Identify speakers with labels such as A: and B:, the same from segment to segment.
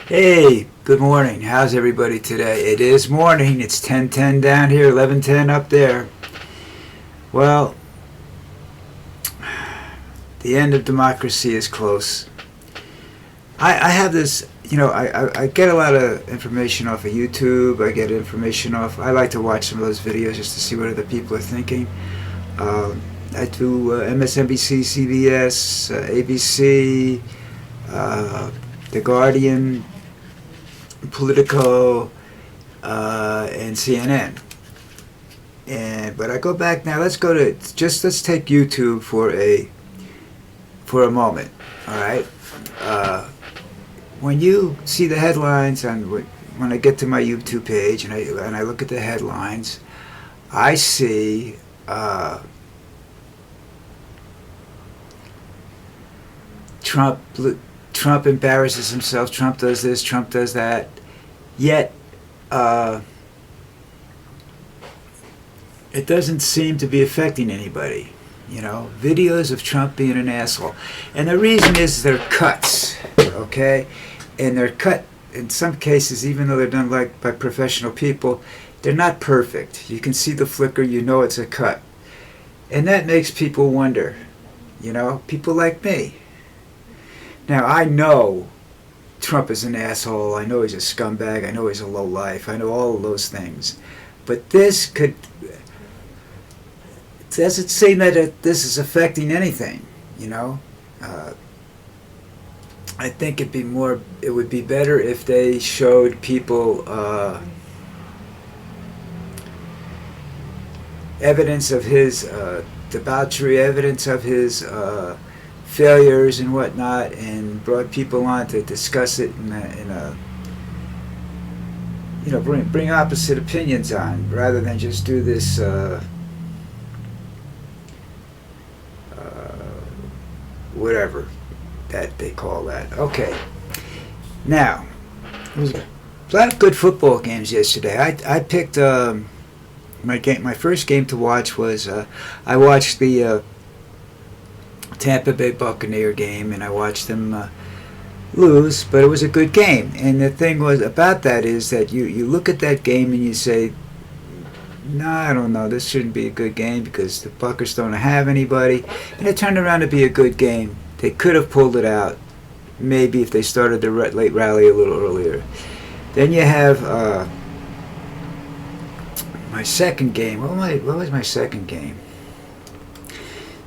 A: Hey, good morning. How's everybody today? It is morning. It's 10:10 down here, 11:10 up there. Well, the end of democracy is close. I have this, I get a lot of information off of YouTube. I get information off. I like to watch some of those videos just to see what other people are thinking. I do MSNBC, CBS, ABC, The Guardian, Politico, and CNN. But I go back now. Let's take YouTube for a moment. All right. When you see the headlines when I get to my YouTube page and I look at the headlines, I see Trump embarrasses himself. Trump does this. Trump does that. Yet, it doesn't seem to be affecting anybody. Videos of Trump being an asshole. And the reason is they're cuts, okay? And they're cut, in some cases, even though they're done by professional people, they're not perfect. You can see the flicker, you know it's a cut. And that makes people wonder, people like me. Now, I know Trump is an asshole. I know he's a scumbag. I know he's a lowlife. I know all of those things. But this doesn't seem that this is affecting anything, I think it would be better if they showed people evidence of his debauchery, evidence of his failures and whatnot, and brought people on to discuss it bring opposite opinions on, rather than just do this whatever that they call that. Okay. Now, there was a lot of good football games yesterday. I picked my first game to watch was I watched the Tampa Bay Buccaneer game, and I watched them lose, but it was a good game. And the thing was about that is that you look at that game and you say, no, I don't know, this shouldn't be a good game because the Buckers don't have anybody. And it turned around to be a good game. They could have pulled it out, maybe if they started the late rally a little earlier. Then you have my second game. What was my second game?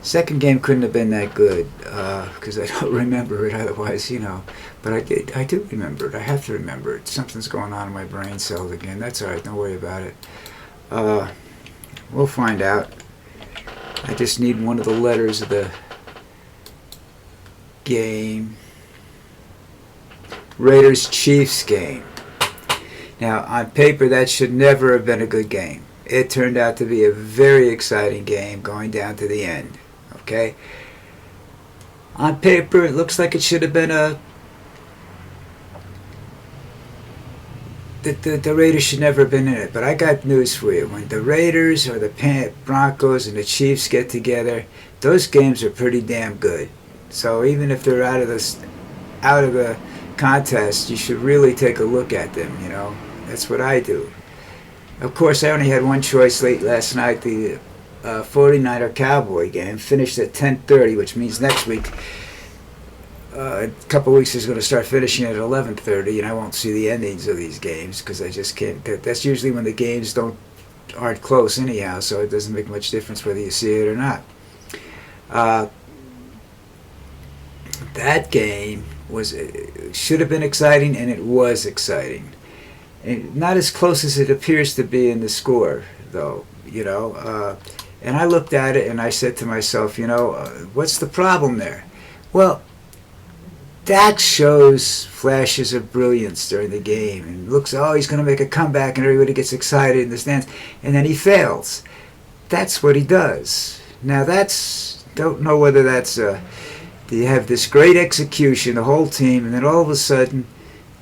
A: Second game couldn't have been that good because I don't remember it otherwise, But I do remember it. I have to remember it. Something's going on in my brain cells again. That's all right. Don't worry about it. We'll find out. I just need one of the letters of the game. Raiders-Chiefs game. Now, on paper, that should never have been a good game. It turned out to be a very exciting game going down to the end. Okay? On paper, it looks like it should have been the Raiders should never have been in it. But I got news for you. When the Raiders or the Broncos and the Chiefs get together, those games are pretty damn good. So even if they're out of the contest, you should really take a look at them, That's what I do. Of course, I only had one choice late last night. The 49er Cowboy game finished at 10:30, which means next week, a couple of weeks, is going to start finishing at 11:30, and I won't see the endings of these games because I just can't. That's usually when the games aren't close anyhow, so it doesn't make much difference whether you see it or not. That game should have been exciting, and it was exciting. And not as close as it appears to be in the score, though, And I looked at it and I said to myself, what's the problem there? Well, Dak shows flashes of brilliance during the game and looks, he's going to make a comeback, and everybody gets excited in the stands, and then he fails. That's what he does. Now don't know whether that's, you have this great execution, the whole team, and then all of a sudden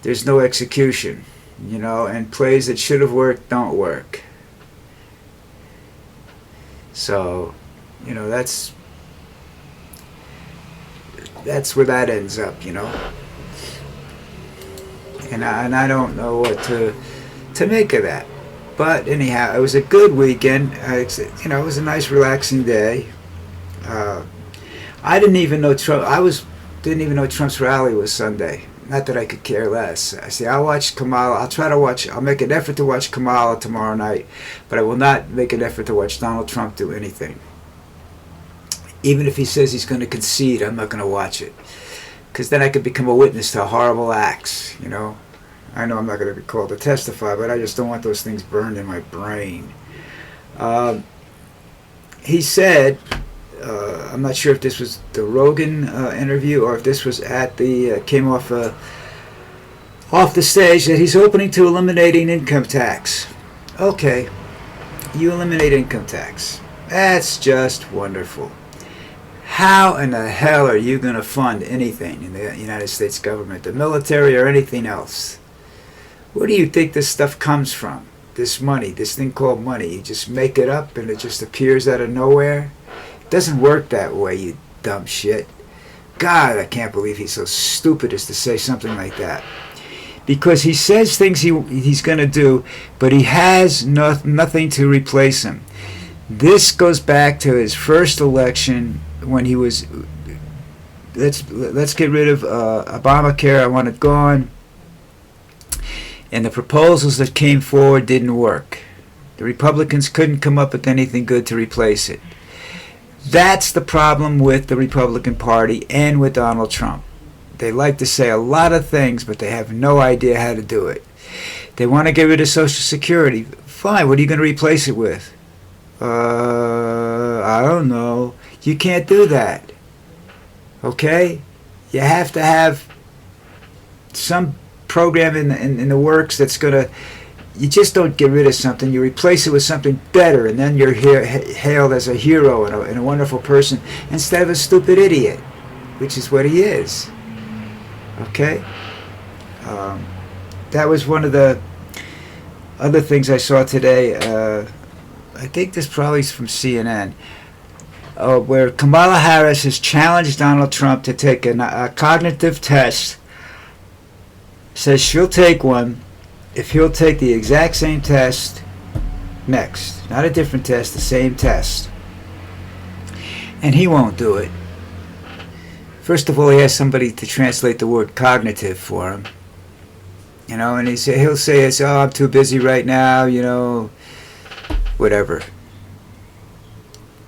A: there's no execution, and plays that should have worked don't work. So, that's where that ends up, and I don't know what to make of that. But anyhow, it was a good weekend. It was a nice, relaxing day. Uh, I didn't even know Trump. Didn't even know Trump's rally was Sunday. Not that I could care less. I say I'll watch Kamala. I'll try to watch. I'll make an effort to watch Kamala tomorrow night, but I will not make an effort to watch Donald Trump do anything. Even if he says he's going to concede, I'm not going to watch it, because then I could become a witness to horrible acts. I know I'm not going to be called to testify, but I just don't want those things burned in my brain. He said. I'm not sure if this was the Rogan interview or if this was at the came off the stage, that he's opening to eliminating income tax. Okay, you eliminate income tax. That's just wonderful. How in the hell are you going to fund anything in the United States government, the military, or anything else? Where do you think this stuff comes from? This money, this thing called money. You just make it up and it just appears out of nowhere? Doesn't work that way, you dumb shit. God, I can't believe he's so stupid as to say something like that. Because he says things he's going to do, but he has nothing to replace him. This goes back to his first election when he was, let's get rid of Obamacare, I want it gone. And the proposals that came forward didn't work. The Republicans couldn't come up with anything good to replace it. That's the problem with the Republican Party and with Donald Trump. They like to say a lot of things, but they have no idea how to do it. They want to get rid of Social Security. Fine, what are you going to replace it with? I don't know. You can't do that. Okay? You have to have some program in the works that's going to... You just don't get rid of something. You replace it with something better, and then you're hailed as a hero and a wonderful person instead of a stupid idiot, which is what he is. Okay? That was one of the other things I saw today. I think this probably is from CNN, where Kamala Harris has challenged Donald Trump to take a cognitive test. Says she'll take one if he'll take the exact same test next. Not a different test, the same test. And he won't do it. First of all, he has somebody to translate the word cognitive for him. And he'll say, oh, I'm too busy right now, whatever.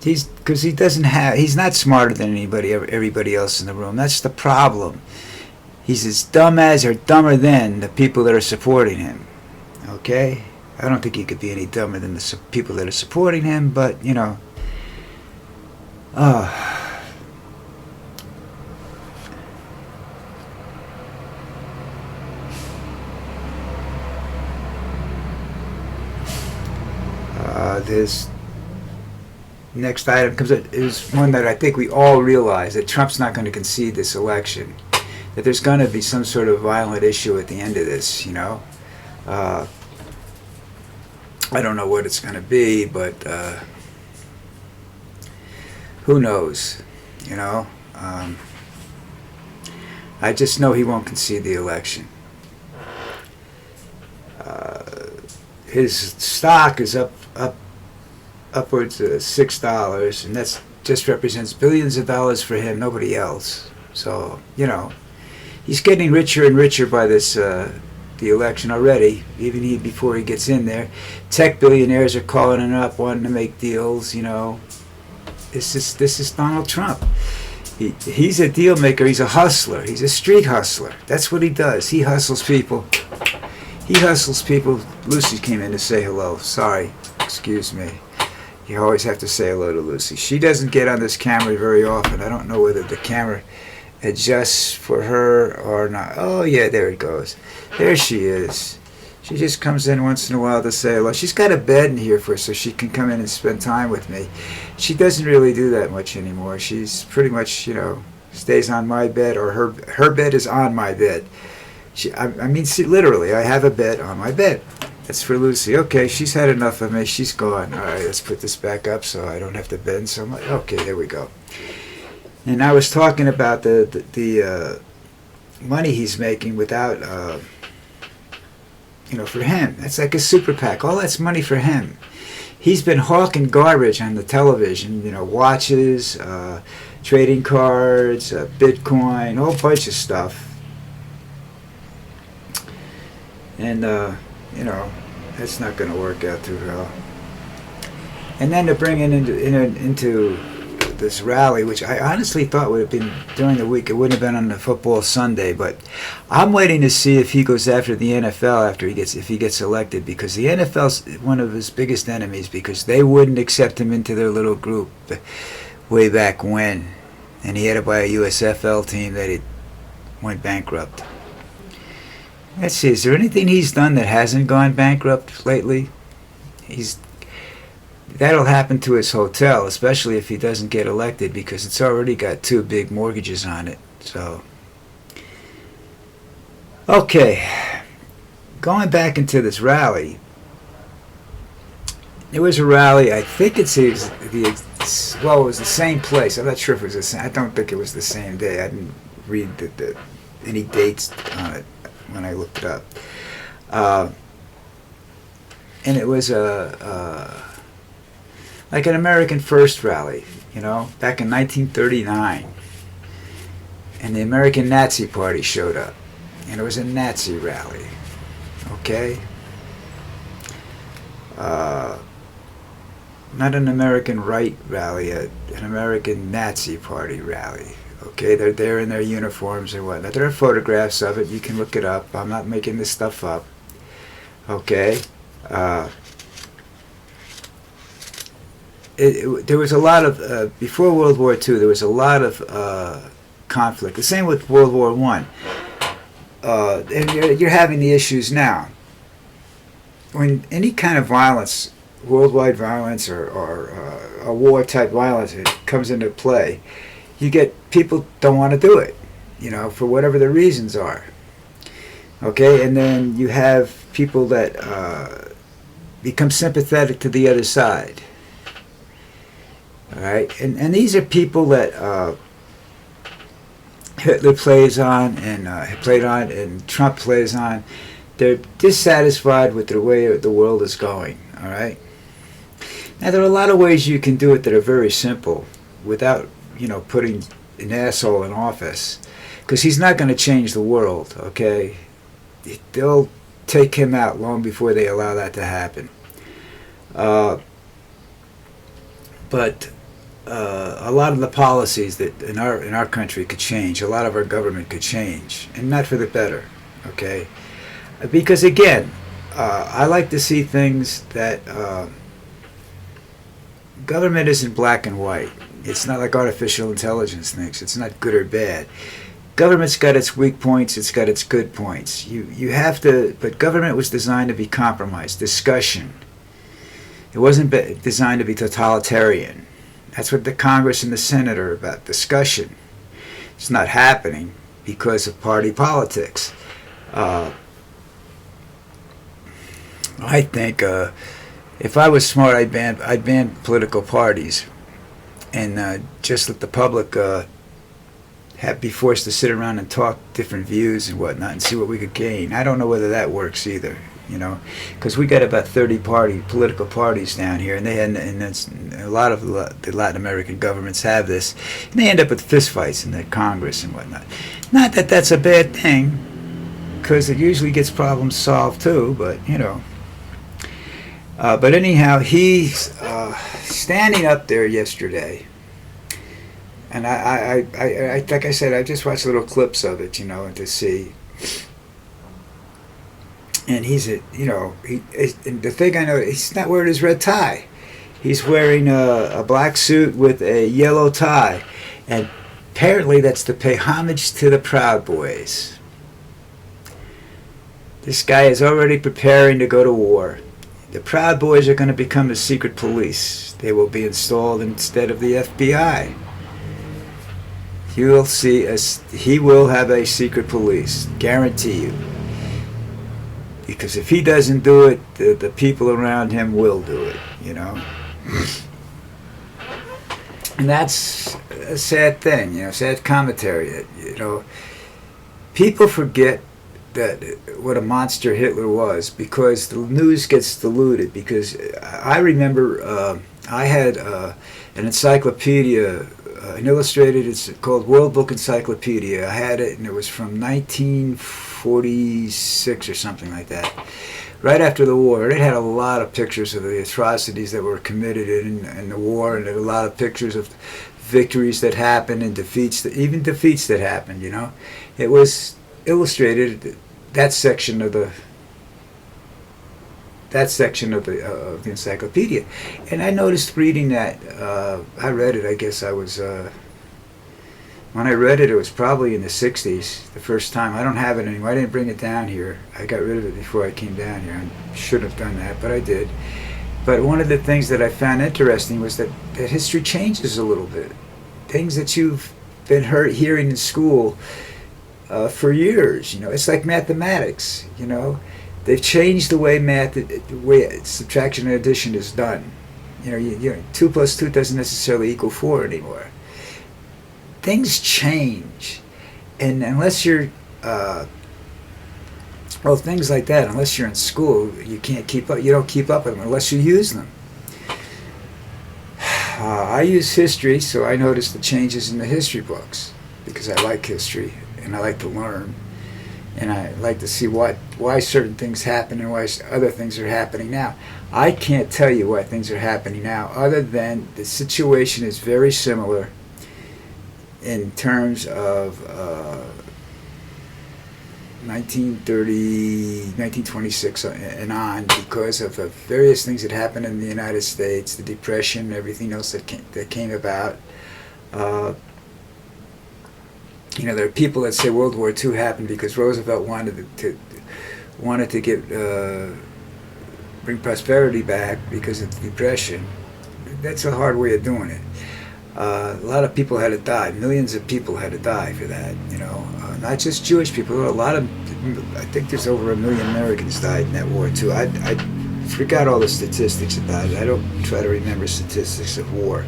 A: Because he's not smarter than everybody else in the room. That's the problem. He's as dumb as or dumber than the people that are supporting him. Okay? I don't think he could be any dumber than the people that are supporting him, but, this next item is one that I think we all realize, that Trump's not going to concede this election. That there's going to be some sort of violent issue at the end of this, I don't know what it's going to be, but who knows, I just know he won't concede the election. His stock is upwards of $6, and that just represents billions of dollars for him, nobody else. So, he's getting richer and richer by the election already, even before he gets in there. Tech billionaires are calling him up, wanting to make deals, This is Donald Trump. He's a deal maker. He's a hustler. He's a street hustler. That's what he does. He hustles people. Lucy came in to say hello. Sorry. Excuse me. You always have to say hello to Lucy. She doesn't get on this camera very often. I don't know whether the camera adjusts for her or not. Oh, yeah, there it goes. There she is. She just comes in once in a while to say hello. She's got a bed in here so she can come in and spend time with me. She doesn't really do that much anymore. She's pretty much, stays on my bed, or her bed is on my bed. See, literally, I have a bed on my bed. That's for Lucy. Okay, she's had enough of me. She's gone. All right, let's put this back up so I don't have to bend so much. Okay, there we go. And I was talking about the money he's making without for him. That's like a super PAC. All that's money for him. He's been hawking garbage on the television, watches, trading cards, Bitcoin, a whole bunch of stuff. And, that's not going to work out too well. And then to bring it into this rally, which I honestly thought would have been during the week. It wouldn't have been on the football Sunday, but I'm waiting to see if he goes after the NFL if he gets elected, because the NFL's one of his biggest enemies, because they wouldn't accept him into their little group way back when, and he had to buy a USFL team that it went bankrupt. Let's see, is there anything he's done that hasn't gone bankrupt lately? That'll happen to his hotel, especially if he doesn't get elected, because it's already got 2 big mortgages on it. So, okay, going back into this rally. There was a rally. I think it was the same place. I'm not sure if it was the same. I don't think it was the same day. I didn't read any dates on it when I looked it up. And it was like an American First rally, back in 1939. And the American Nazi Party showed up. And it was a Nazi rally. Okay? Not an American Right rally, an American Nazi Party rally. Okay, they're there in their uniforms and whatnot. There are photographs of it. You can look it up. I'm not making this stuff up. Okay? There was a lot of, before World War II, there was a lot of conflict. The same with World War I. And you're having the issues now. When any kind of violence, worldwide violence or a war-type violence comes into play, you get people don't want to do it, for whatever the reasons are. Okay, and then you have people that become sympathetic to the other side. All right, and these are people that Hitler plays on and played on, and Trump plays on. They're dissatisfied with the way the world is going. All right. Now there are a lot of ways you can do it that are very simple, without putting an asshole in office, because he's not going to change the world. Okay, they'll take him out long before they allow that to happen. But a lot of the policies that in our country could change, a lot of our government could change, and not for the better. Okay, because again, I like to see things that government isn't black and white. It's not like artificial intelligence thinks. It's not good or bad. Government's got its weak points. It's got its good points. You have to, but government was designed to be compromise, discussion. It wasn't designed to be totalitarian. That's what the Congress and the Senate are about, discussion. It's not happening because of party politics. I think if I was smart, I'd ban political parties, and just let the public be forced to sit around and talk different views and whatnot, and see what we could gain. I don't know whether that works either, because we got about 30 political parties down here, and that's, a lot of the Latin American governments have this, and they end up with fistfights in the Congress and whatnot. Not that that's a bad thing, because it usually gets problems solved too, but but anyhow, he's standing up there yesterday, and I like I said, I just watched little clips of it, to see. And he's and the thing I know, he's not wearing his red tie. He's wearing a black suit with a yellow tie, and apparently that's to pay homage to the Proud Boys. This guy is already preparing to go to war. The Proud Boys are going to become the secret police. They will be installed instead of the FBI. You'll see, he will have a secret police, guarantee you. Because if he doesn't do it, the people around him will do it, And that's a sad thing, sad commentary. That, people forget that what a monster Hitler was, because the news gets diluted. Because I remember I had an encyclopedia, an illustrated. It's called World Book Encyclopedia. I had it, and it was from 1946 or something like that. Right after the war, it had a lot of pictures of the atrocities that were committed in the war, and a lot of pictures of victories that happened and defeats, even defeats that happened. It was illustrated that section of the encyclopedia, and I noticed reading that. I read it. I guess I was. When I read it, it was probably in the 60s, the first time. I don't have it anymore. I didn't bring it down here. I got rid of it before I came down here. I shouldn't have done that, but I did. But one of the things that I found interesting was that history changes a little bit. Things that you've been hearing in school for years. It's like mathematics. They've changed the way the way subtraction and addition is done. 2 plus 2 doesn't necessarily equal 4 anymore. Things change, and unless you're, things like that, unless you're in school, you can't keep up. You don't keep up with them unless you use them. I use history, so I notice the changes in the history books because I like history and I like to learn, and I like to see why certain things happen and why other things are happening now. I can't tell you why things are happening now, other than the situation is very similar in terms of 1926 and on, because of various things that happened in the United States, the Depression, everything else that came about. There are people that say World War II happened because Roosevelt wanted to get bring prosperity back because of the Depression. That's a hard way of doing it. A lot of people had to die. Millions of people had to die for that. Not just Jewish people. I think there's over 1 million Americans died in that war too. I forgot all the statistics about it. I don't try to remember statistics of war.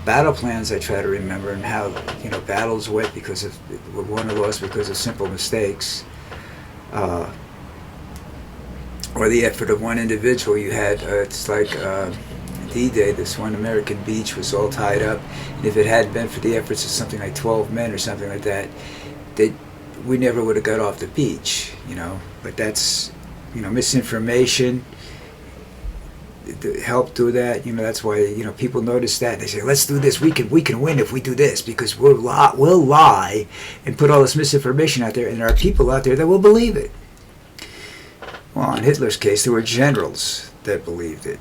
A: Battle plans I try to remember, and how battles were won or lost because of simple mistakes, or the effort of one individual. You had it's like. D-Day, this one American beach was all tied up, and if it hadn't been for the efforts of something like 12 men or something like that, we never would have got off the beach. But that's misinformation helped do that. That's why people notice that. They say, let's do this, we can win if we do this, because we'll lie and put all this misinformation out there, and there are people out there that will believe it. Well, in Hitler's case, there were generals that believed it.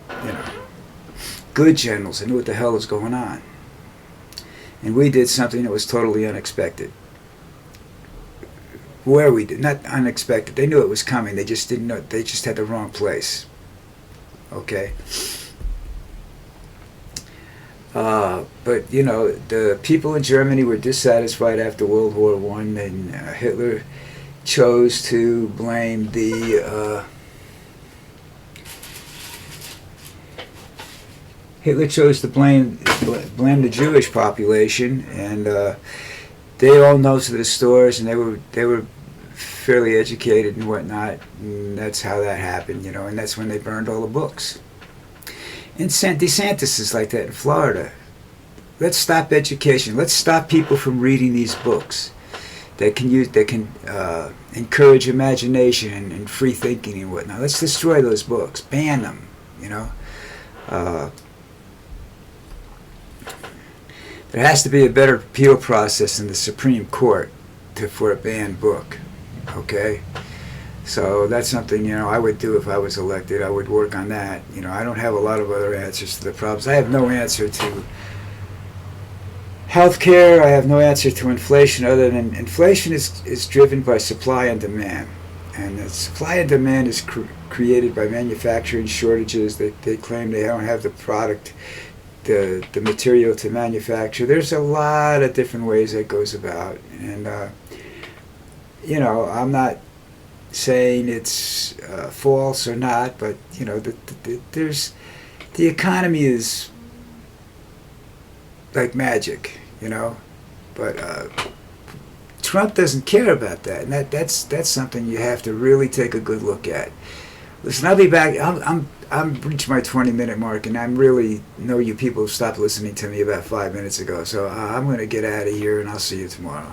A: Good generals that knew what the hell was going on. And we did something that was totally unexpected. Where we did, not unexpected. They knew it was coming. They just didn't know. They just had the wrong place. Okay. But the people in Germany were dissatisfied after World War I, and Hitler chose to blame the Jewish population, and they all know to the stores, and they were fairly educated and whatnot, and that's how that happened, and that's when they burned all the books. And DeSantis is like that in Florida. Let's stop education. Let's stop people from reading these books that can encourage imagination and free thinking and whatnot. Let's destroy those books. Ban them. There has to be a better appeal process in the Supreme Court for a banned book. Okay? So that's something, I would do if I was elected. I would work on that. I don't have a lot of other answers to the problems. I have no answer to healthcare. I have no answer to inflation, other than inflation is driven by supply and demand. And the supply and demand is created by manufacturing shortages. They claim they don't have the product, the material to manufacture. There's a lot of different ways that goes about, and I'm not saying it's false or not, but there's the economy is like magic, but Trump doesn't care about that, and that's something you have to really take a good look at. Listen, I'll be back. I'm reached my 20-minute mark, and I really know you people stopped listening to me about 5 minutes ago. So I'm going to get out of here, and I'll see you tomorrow.